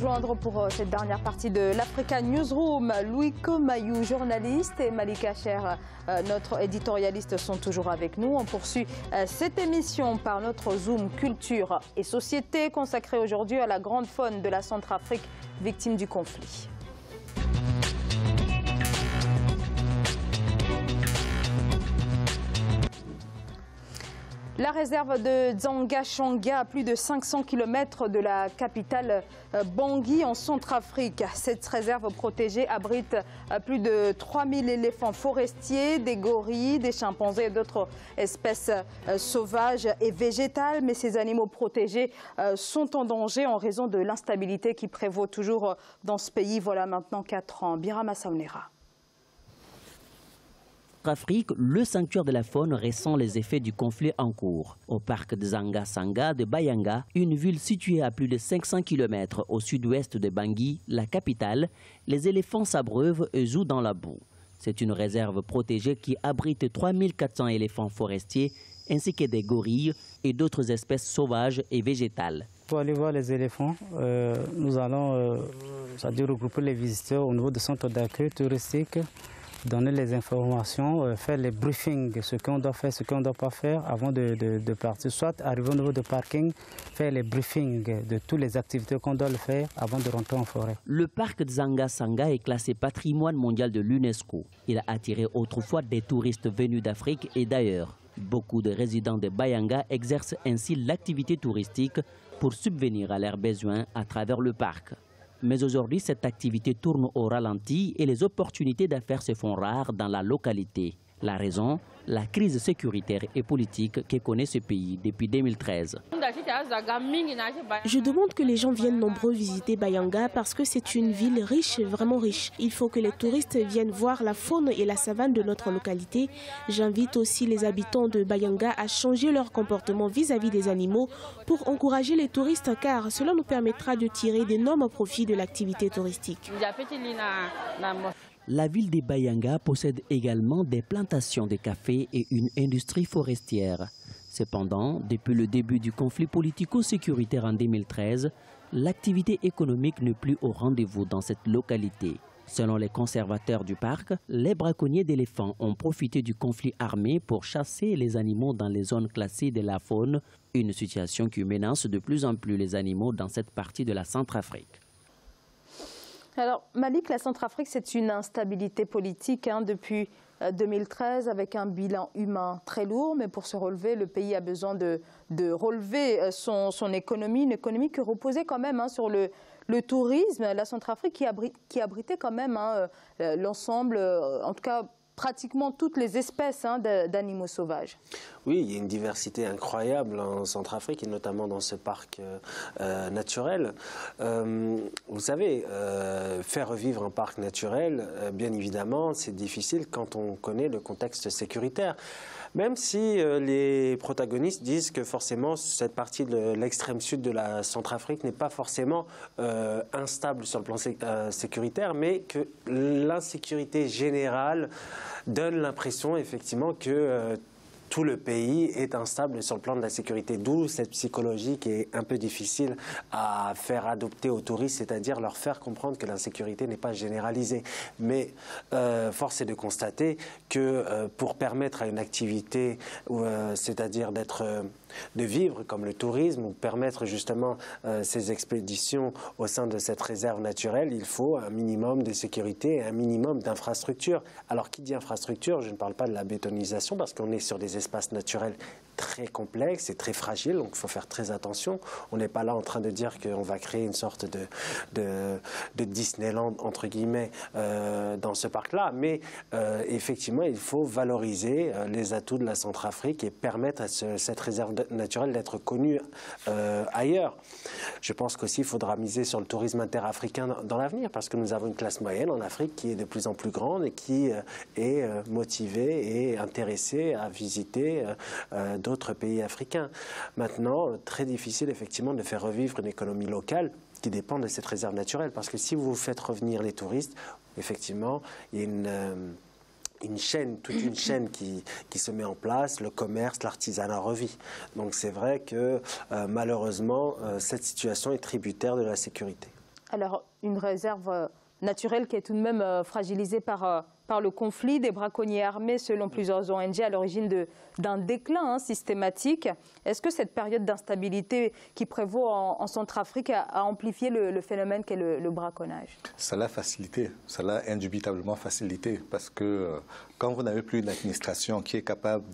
rejoindre pour cette dernière partie de l'Africa Newsroom. Louis Komayou, journaliste, et Malika Cher, notre éditorialiste, sont toujours avec nous. On poursuit cette émission par notre Zoom Culture et Société consacré aujourd'hui à la grande faune de la Centrafrique, victime du conflit. La réserve de Dzanga-Changa, à plus de 500 km de la capitale Bangui en Centrafrique. Cette réserve protégée abrite plus de 3000 éléphants forestiers, des gorilles, des chimpanzés et d'autres espèces sauvages et végétales. Mais ces animaux protégés sont en danger en raison de l'instabilité qui prévaut toujours dans ce pays. Voilà maintenant 4 ans. Birama Saunera. Afrique, le sanctuaire de la faune ressent les effets du conflit en cours. Au parc de Dzanga-Sanga de Bayanga, une ville située à plus de 500 km au sud-ouest de Bangui, la capitale, les éléphants s'abreuvent et jouent dans la boue. C'est une réserve protégée qui abrite 3400 éléphants forestiers ainsi que des gorilles et d'autres espèces sauvages et végétales. Pour aller voir les éléphants, nous allons regrouper les visiteurs au niveau du centre d'accueil touristique, donner les informations, faire les briefings, ce qu'on doit faire, ce qu'on ne doit pas faire avant de partir. Soit arriver au niveau du parking, faire les briefings de toutes les activités qu'on doit le faire avant de rentrer en forêt. Le parc de Dzanga-Sanga est classé patrimoine mondial de l'UNESCO. Il a attiré autrefois des touristes venus d'Afrique et d'ailleurs. Beaucoup de résidents de Bayanga exercent ainsi l'activité touristique pour subvenir à leurs besoins à travers le parc. Mais aujourd'hui, cette activité tourne au ralenti et les opportunités d'affaires se font rares dans la localité. La raison, la crise sécuritaire et politique que connaît ce pays depuis 2013. Je demande que les gens viennent nombreux visiter Bayanga parce que c'est une ville riche, vraiment riche. Il faut que les touristes viennent voir la faune et la savane de notre localité. J'invite aussi les habitants de Bayanga à changer leur comportement vis-à-vis des animaux pour encourager les touristes car cela nous permettra de tirer d'énormes profits de l'activité touristique. La ville de Bayanga possède également des plantations de café et une industrie forestière. Cependant, depuis le début du conflit politico-sécuritaire en 2013, l'activité économique n'est plus au rendez-vous dans cette localité. Selon les conservateurs du parc, les braconniers d'éléphants ont profité du conflit armé pour chasser les animaux dans les zones classées de la faune, une situation qui menace de plus en plus les animaux dans cette partie de la Centrafrique. Alors, Malik, la Centrafrique, c'est une instabilité politique depuis 2013 avec un bilan humain très lourd. Mais pour se relever, le pays a besoin de relever son économie, une économie qui reposait quand même sur le tourisme. La Centrafrique qui abritait quand même l'ensemble, en tout cas pratiquement toutes les espèces d'animaux sauvages. Oui, il y a une diversité incroyable en Centrafrique et notamment dans ce parc naturel. Vous savez, faire revivre un parc naturel, bien évidemment, c'est difficile quand on connaît le contexte sécuritaire. Même si les protagonistes disent que forcément cette partie de l'extrême sud de la Centrafrique n'est pas forcément instable sur le plan sécuritaire, mais que l'insécurité générale donne l'impression effectivement que tout le pays est instable sur le plan de la sécurité, d'où cette psychologie qui est un peu difficile à faire adopter aux touristes, c'est-à-dire leur faire comprendre que l'insécurité n'est pas généralisée. Mais force est de constater que pour permettre à une activité, c'est-à-dire de vivre comme le tourisme, ou permettre justement ces expéditions au sein de cette réserve naturelle, il faut un minimum de sécurité et un minimum d'infrastructure. Alors qui dit infrastructure, je ne parle pas de la bétonisation parce qu'on est sur des espaces naturels très complexes et très fragiles, donc il faut faire très attention. On n'est pas là en train de dire qu'on va créer une sorte de Disneyland, entre guillemets, dans ce parc-là, mais effectivement, il faut valoriser les atouts de la Centrafrique et permettre à cette réserve naturelle d'être connue ailleurs. Je pense qu'aussi il faudra miser sur le tourisme interafricain dans l'avenir, parce que nous avons une classe moyenne en Afrique qui est de plus en plus grande et qui est motivée et intéressée à visiter d'autres pays africains. Maintenant, très difficile effectivement de faire revivre une économie locale qui dépend de cette réserve naturelle, parce que si vous faites revenir les touristes, effectivement, il y a toute une chaîne qui se met en place, le commerce, l'artisanat revit. Donc c'est vrai que malheureusement, cette situation est tributaire de la sécurité. Alors, une réserve naturelle qui est tout de même fragilisée par le conflit, des braconniers armés selon plusieurs ONG à l'origine d'un déclin systématique. Est-ce que cette période d'instabilité qui prévaut en Centrafrique a amplifié le phénomène qu'est le braconnage? Ça l'a facilité, ça l'a indubitablement facilité parce que quand vous n'avez plus une administration qui est capable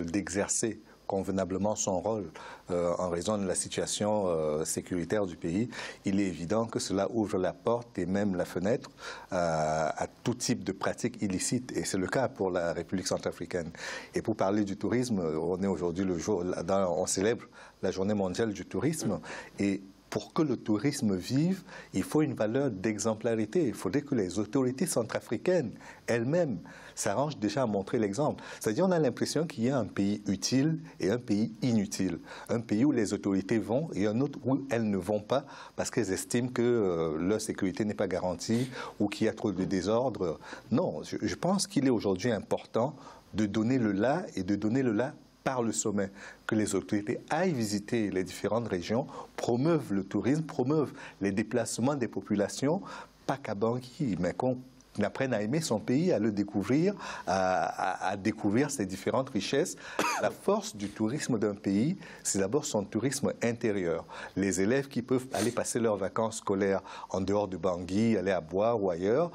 d'exercer convenablement son rôle en raison de la situation sécuritaire du pays, il est évident que cela ouvre la porte et même la fenêtre à tout type de pratiques illicites. Et c'est le cas pour la République centrafricaine. Et pour parler du tourisme, on est aujourd'hui on célèbre la Journée mondiale du tourisme. Et pour que le tourisme vive, il faut une valeur d'exemplarité. Il faudrait que les autorités centrafricaines elles-mêmes s'arrangent déjà à montrer l'exemple. C'est-à-dire, on a l'impression qu'il y a un pays utile et un pays inutile. Un pays où les autorités vont et un autre où elles ne vont pas parce qu'elles estiment que leur sécurité n'est pas garantie ou qu'il y a trop de désordre. Non, je pense qu'il est aujourd'hui important de donner le là et de donner le là par le sommet, que les autorités aillent visiter les différentes régions, promeuvent le tourisme, promeuvent les déplacements des populations, pas qu'à Bangui, mais qu'on apprenne à aimer son pays, à le découvrir, à découvrir ses différentes richesses. La force du tourisme d'un pays, c'est d'abord son tourisme intérieur. Les élèves qui peuvent aller passer leurs vacances scolaires en dehors de Bangui, aller à Bois ou ailleurs,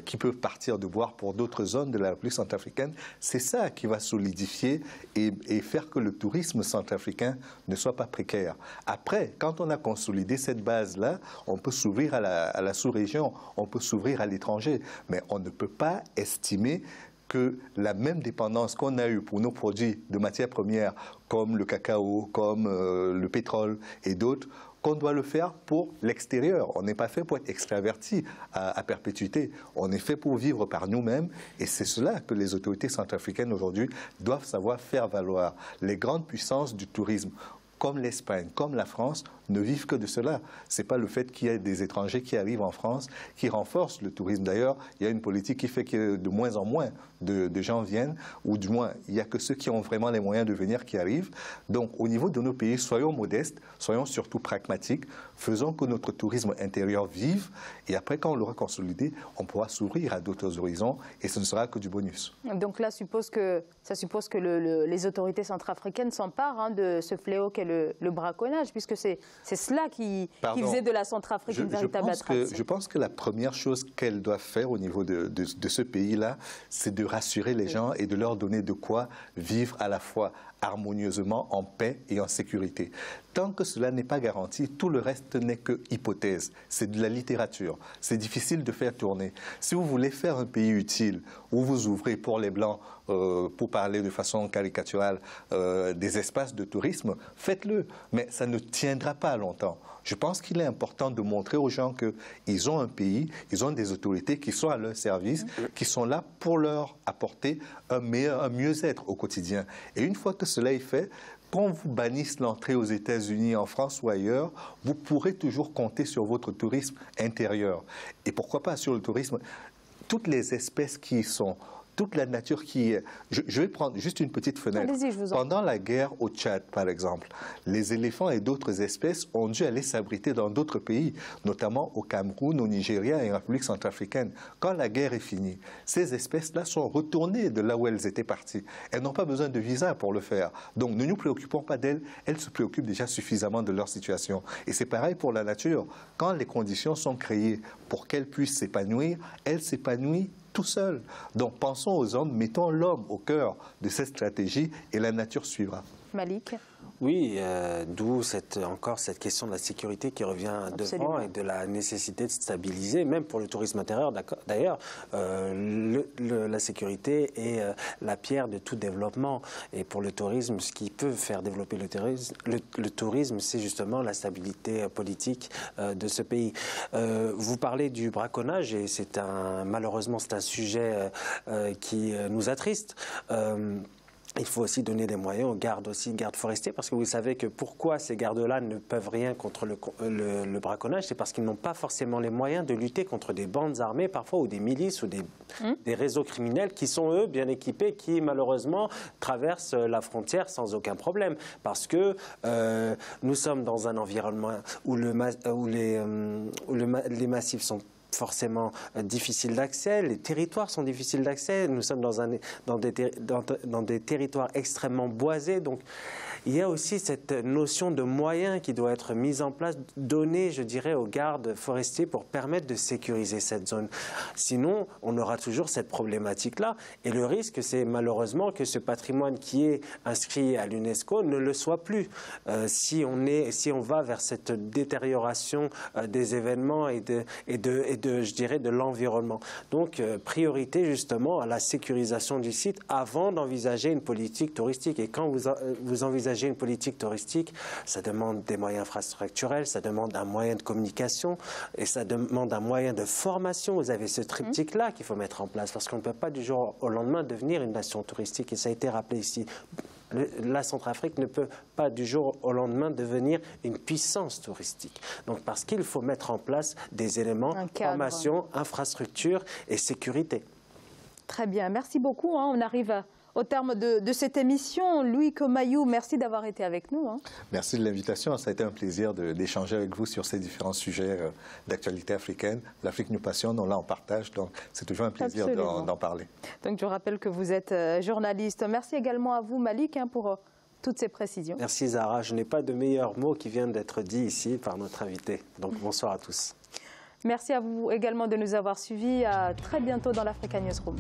qui peuvent partir de Bois pour d'autres zones de la République centrafricaine, c'est ça qui va solidifier et faire que le tourisme centrafricain ne soit pas précaire. Après, quand on a consolidé cette base-là, on peut s'ouvrir à la sous-région, on peut s'ouvrir à l'étranger. Mais on ne peut pas estimer que la même dépendance qu'on a eue pour nos produits de matières premières, comme le cacao, comme le pétrole et d'autres, qu'on doit le faire pour l'extérieur. On n'est pas fait pour être extraverti à perpétuité. On est fait pour vivre par nous-mêmes et c'est cela que les autorités centrafricaines aujourd'hui doivent savoir faire valoir. Les grandes puissances du tourisme, comme l'Espagne, comme la France, ne vivent que de cela. Ce n'est pas le fait qu'il y ait des étrangers qui arrivent en France qui renforcent le tourisme. D'ailleurs, il y a une politique qui fait que de moins en moins de gens viennent, ou du moins, il n'y a que ceux qui ont vraiment les moyens de venir qui arrivent. Donc, au niveau de nos pays, soyons modestes, soyons surtout pragmatiques, faisons que notre tourisme intérieur vive, et après, quand on l'aura consolidé, on pourra s'ouvrir à d'autres horizons, et ce ne sera que du bonus. Donc là, ça suppose que les autorités centrafricaines s'emparent de ce fléau qu'est le braconnage, puisque c'est cela qui faisait de la Centrafrique une véritable attraction. Je pense que la première chose qu'elle doit faire au niveau de ce pays-là, c'est de rassurer les gens et de leur donner de quoi vivre à la fois harmonieusement, en paix et en sécurité. Tant que cela n'est pas garanti, tout le reste n'est que hypothèse. C'est de la littérature. C'est difficile de faire tourner. Si vous voulez faire un pays utile, où vous ouvrez pour les Blancs, pour parler de façon caricaturale, des espaces de tourisme, faites-le. Mais ça ne tiendra pas longtemps. Je pense qu'il est important de montrer aux gens qu'ils ont un pays, ils ont des autorités qui sont à leur service, qui sont là pour leur apporter un mieux-être au quotidien. Et une fois que cela est fait, quand on vous bannisse l'entrée aux États-Unis, en France ou ailleurs, vous pourrez toujours compter sur votre tourisme intérieur. Et pourquoi pas sur le tourisme? Toutes les espèces qui y sont, toute la nature qui est... Je vais prendre juste une petite fenêtre. Allez-y, je vous en prie. Pendant la guerre au Tchad, par exemple, les éléphants et d'autres espèces ont dû aller s'abriter dans d'autres pays, notamment au Cameroun, au Nigeria et en République centrafricaine. Quand la guerre est finie, ces espèces-là sont retournées de là où elles étaient parties. Elles n'ont pas besoin de visa pour le faire. Donc ne nous préoccupons pas d'elles, elles se préoccupent déjà suffisamment de leur situation. Et c'est pareil pour la nature. Quand les conditions sont créées pour qu'elle puisse s'épanouir, elle s'épanouit tout seul. Donc pensons aux hommes, mettons l'homme au cœur de cette stratégie et la nature suivra. Malik? Oui, d'où encore cette question de la sécurité qui revient devant et de la nécessité de stabiliser, même pour le tourisme intérieur. D'ailleurs, la sécurité est la pierre de tout développement. Et pour le tourisme, ce qui peut faire développer le tourisme, c'est justement la stabilité politique de ce pays. Vous parlez du braconnage et malheureusement, c'est un sujet qui nous attriste. il faut aussi donner des moyens aux gardes forestiers, parce que vous savez que pourquoi ces gardes-là ne peuvent rien contre le braconnage, c'est parce qu'ils n'ont pas forcément les moyens de lutter contre des bandes armées parfois, ou des milices, ou des réseaux criminels qui sont eux bien équipés, qui malheureusement traversent la frontière sans aucun problème, parce que nous sommes dans un environnement où les massifs sont forcément difficile d'accès, les territoires sont difficiles d'accès, nous sommes dans des territoires extrêmement boisés, donc il y a aussi cette notion de moyens qui doit être mise en place, donnée, je dirais, aux gardes forestiers pour permettre de sécuriser cette zone. Sinon, on aura toujours cette problématique-là. Et le risque, c'est malheureusement que ce patrimoine qui est inscrit à l'UNESCO ne le soit plus. Si on va vers cette détérioration des événements et je dirais, de l'environnement. Donc, priorité justement à la sécurisation du site avant d'envisager une politique touristique. Et quand vous envisagez une politique touristique, ça demande des moyens infrastructurels, ça demande un moyen de communication et ça demande un moyen de formation. Vous avez ce triptyque-là qu'il faut mettre en place parce qu'on ne peut pas du jour au lendemain devenir une nation touristique et ça a été rappelé ici. La Centrafrique ne peut pas du jour au lendemain devenir une puissance touristique. Donc parce qu'il faut mettre en place des éléments, formation, infrastructure et sécurité. Très bien, merci beaucoup. On arrive au terme de cette émission. Louis Comayou, merci d'avoir été avec nous. Merci de l'invitation. Ça a été un plaisir d'échanger avec vous sur ces différents sujets d'actualité africaine. L'Afrique nous passionne, on partage, donc c'est toujours un plaisir d'en parler. Donc je rappelle que vous êtes journaliste. Merci également à vous, Malik, pour toutes ces précisions. Merci Zahra. Je n'ai pas de meilleur mot qui vient d'être dit ici par notre invité. Donc bonsoir à tous. Merci à vous également de nous avoir suivis. À très bientôt dans l'Africa Newsroom.